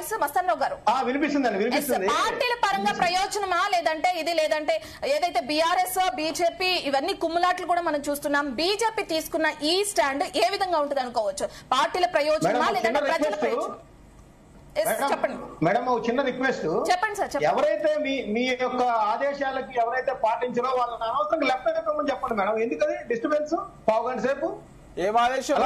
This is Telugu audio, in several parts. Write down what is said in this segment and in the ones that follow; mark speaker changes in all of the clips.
Speaker 1: వాయిస్ మస్తానరావు గారు?
Speaker 2: వినిపిస్తుంది.
Speaker 1: పార్టీల పరంగా ప్రయోజనమా లేదంటే ఏదైతే బీఆర్ఎస్ బీజేపీ ఇవన్నీ కుమ్ములాట్లు కూడా మనం చూస్తున్నాం. బీజేపీ తీసుకున్న ఈ స్టాండ్ ఏ విధంగా ఉంటుంది అనుకోవచ్చు? పార్టీల ప్రయోజనమా లేదంటే ప్రజల ప్రయోజనం? చెప్పండి
Speaker 2: మేడం, చిన్న రిక్వెస్ట్.
Speaker 1: చెప్పండి సార్.
Speaker 2: ఎవరైతే మీ యొక్క ఆదేశాలకి ఎవరైతే పాటించారో వాళ్ళని అనవసరంగా లెఫ్ట్ అయిపోమని చెప్పండి మేడం. ఎందుకది డిస్టర్బెన్స్? పావు గంట సేపు
Speaker 3: ఏం ఆదేశం?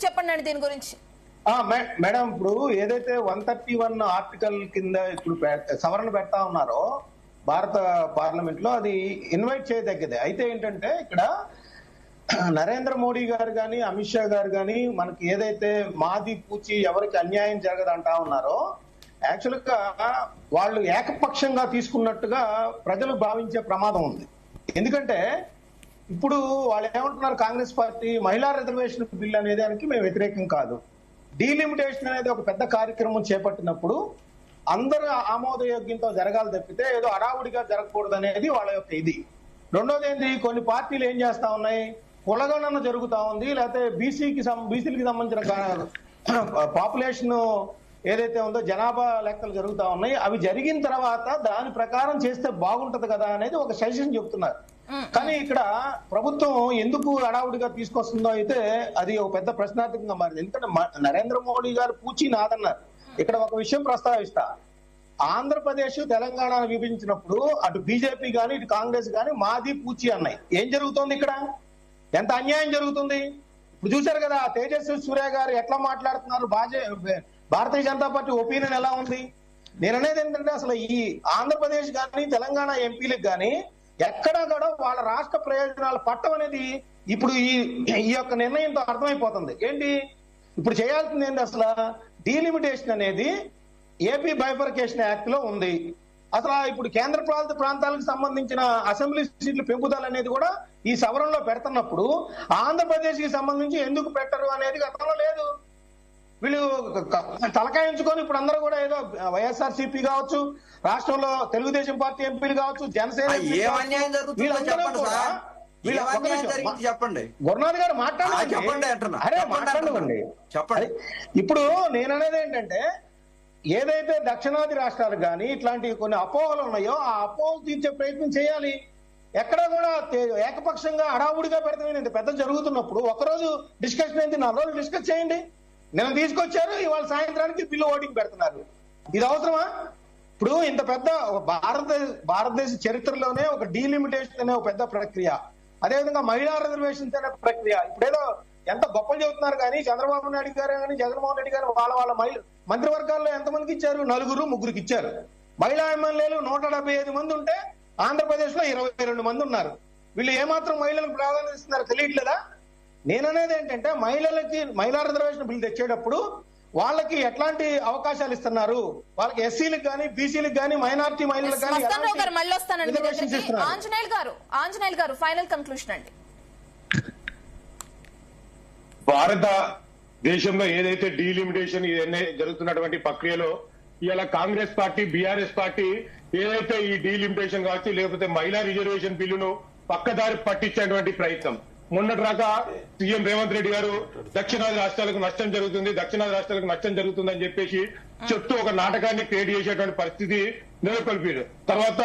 Speaker 1: చెప్పండి దీని గురించి.
Speaker 2: మేడం, ఇప్పుడు ఏదైతే 131 ఆర్టికల్ కింద ఇప్పుడు సవరణ పెడతా ఉన్నారో భారత పార్లమెంట్ లో, అది ఇన్వైట్ చేయదగ్గదే. అయితే ఏంటంటే ఇక్కడ నరేంద్ర మోడీ గారు కానీ అమిత్ షా గారు కానీ మనకి ఏదైతే మాది పూచి ఎవరికి అన్యాయం జరగదంటా ఉన్నారో, యాక్చువల్ గా వాళ్ళు ఏకపక్షంగా తీసుకున్నట్టుగా ప్రజలు భావించే ప్రమాదం ఉంది. ఎందుకంటే ఇప్పుడు వాళ్ళు ఏమంటున్నారు, కాంగ్రెస్ పార్టీ మహిళా రిజర్వేషన్ బిల్ అనే దానికి మేము వ్యతిరేకం కాదు. డీలిమిటేషన్ అనేది ఒక పెద్ద కార్యక్రమం చేపట్టినప్పుడు అందరూ ఆమోదయోగ్యంతో జరగాలి తప్పితే ఏదో అడావుడిగా జరగకూడదు అనేది వాళ్ళ యొక్క ఇది. రెండోది ఏంటి, కొన్ని పార్టీలు ఏం చేస్తా ఉన్నాయి, కులగణన జరుగుతా ఉంది, లేకపోతే బీసీలకి సంబంధించిన పాపులేషన్ ఏదైతే ఉందో జనాభా లెక్కలు జరుగుతా ఉన్నాయి. అవి జరిగిన తర్వాత దాని ప్రకారం చేస్తే బాగుంటది కదా అనేది ఒక సజెషన్ చెప్తున్నారు. కానీ ఇక్కడ ప్రభుత్వం ఎందుకు అడావుడిగా తీసుకొస్తుందో అయితే అది ఒక పెద్ద ప్రశ్నార్థకంగా మారింది. ఎందుకంటే నరేంద్ర మోడీ గారు పూచి నాదన్నారు. ఇక్కడ ఒక విషయం ప్రస్తావిస్తా. ఆంధ్రప్రదేశ్ తెలంగాణను విభజించినప్పుడు అటు బీజేపీ గాని ఇటు కాంగ్రెస్ గాని మాది పూచి అన్నాయి. ఏం జరుగుతోంది ఇక్కడ? ఎంత అన్యాయం జరుగుతుంది ఇప్పుడు చూశారు కదా. తేజస్వి సూర్య గారు ఎట్లా మాట్లాడుతున్నారు, భారతీయ జనతా పార్టీ ఒపీనియన్ ఎలా ఉంది? నేను అనేది ఏంటంటే అసలు ఈ ఆంధ్రప్రదేశ్ కానీ తెలంగాణ ఎంపీలకు కానీ ఎక్కడా కూడా వాళ్ళ రాష్ట్ర ప్రయోజనాలు పట్టం అనేది ఇప్పుడు ఈ యొక్క నిర్ణయంతో అర్థమైపోతుంది. ఏంటి ఇప్పుడు చేయాల్సింది ఏంటి? అసలు డీలిమిటేషన్ అనేది ఏపీ బైఫర్కేషన్ యాక్ట్ లో ఉంది. అసలు ఇప్పుడు కేంద్ర పాలిత ప్రాంతాలకు సంబంధించిన అసెంబ్లీ సీట్ల పెంపుదల అనేది కూడా ఈ సవరణలో పెడుతున్నప్పుడు ఆంధ్రప్రదేశ్ కి సంబంధించి ఎందుకు పెట్టరు అనేది గతంలో లేదు. వీళ్ళు తలకాయించుకొని ఇప్పుడు అందరూ కూడా ఏదో వైఎస్ఆర్సీపీ కావచ్చు, రాష్ట్రంలో తెలుగుదేశం పార్టీ ఎంపీలు కావచ్చు, జనసేన
Speaker 3: చెప్పండి.
Speaker 2: గురునాథ్ గారు మాట్లాడండి. చెప్పండి. ఇప్పుడు నేననేది ఏంటంటే ఏదైతే దక్షిణాది రాష్ట్రాలకు కానీ ఇట్లాంటి కొన్ని అపోహలు ఉన్నాయో ఆ అపోహలు తీర్చే ప్రయత్నం చేయాలి. ఎక్కడ కూడా ఏకపక్షంగా హడావుడిగా పెడతామని పెద్ద జరుగుతున్నప్పుడు ఒకరోజు డిస్కషన్ అయింది, 4 రోజులు డిస్కస్ చేయండి. నిన్న తీసుకొచ్చారు, ఇవాళ సాయంత్రానికి బిల్లు ఓటింగ్ పెడుతున్నారు. ఇది అవసరమా? ఇప్పుడు ఇంత పెద్ద భారతదేశ చరిత్రలోనే ఒక డీలిమిటేషన్ అనే ఒక పెద్ద ప్రక్రియ, అదేవిధంగా మహిళా రిజర్వేషన్స్ అనే ప్రక్రియ ఇప్పుడేదో ఎంత గొప్పలు చెబుతున్నారు. కానీ చంద్రబాబు నాయుడు గారు కానీ జగన్మోహన్ రెడ్డి గారు వాళ్ళ మంత్రివర్గాల్లో ఎంతమందికి ఇచ్చారు? 4 ఇచ్చారు. మహిళా ఎమ్మెల్యేలు 175 మంది ఉంటే ఆంధ్రప్రదేశ్ లో 22 మంది ఉన్నారు. వీళ్ళు ఏమాత్రం మహిళలకు ప్రాధాన్యత ఇస్తున్నారు తెలియట్లేదా? నేననేది ఏంటంటే మహిళా రిజర్వేషన్ బిల్ తెచ్చేటప్పుడు వాళ్ళకి ఎట్లాంటి అవకాశాలు ఇస్తున్నారు, వాళ్ళకి ఎస్సీలకు కానీ బీసీలకు కానీ మైనారిటీ మహిళలకు కానీ.
Speaker 1: ఆంజనేయులు గారు ఫైనల్ కంక్లూషన్ అండి.
Speaker 4: భారత దేశంలో ఏదైతే డీలిమిటేషన్ ఇవన్నీ జరుగుతున్నటువంటి ప్రక్రియలో ఇవాళ కాంగ్రెస్ పార్టీ బీఆర్ఎస్ పార్టీ ఏదైతే ఈ డీలిమిటేషన్ కావచ్చు లేకపోతే మహిళా రిజర్వేషన్ బిల్లును పక్కదారి పట్టించేటువంటి ప్రయత్నం, మొన్నటి రాక సీఎం రేవంత్ రెడ్డి గారు దక్షిణాది రాష్ట్రాలకు నష్టం జరుగుతుందని చెప్పేసి చెప్తూ ఒక నాటకాన్ని క్రియేట్ చేసేటువంటి పరిస్థితి నెలకొల్పారు. తర్వాత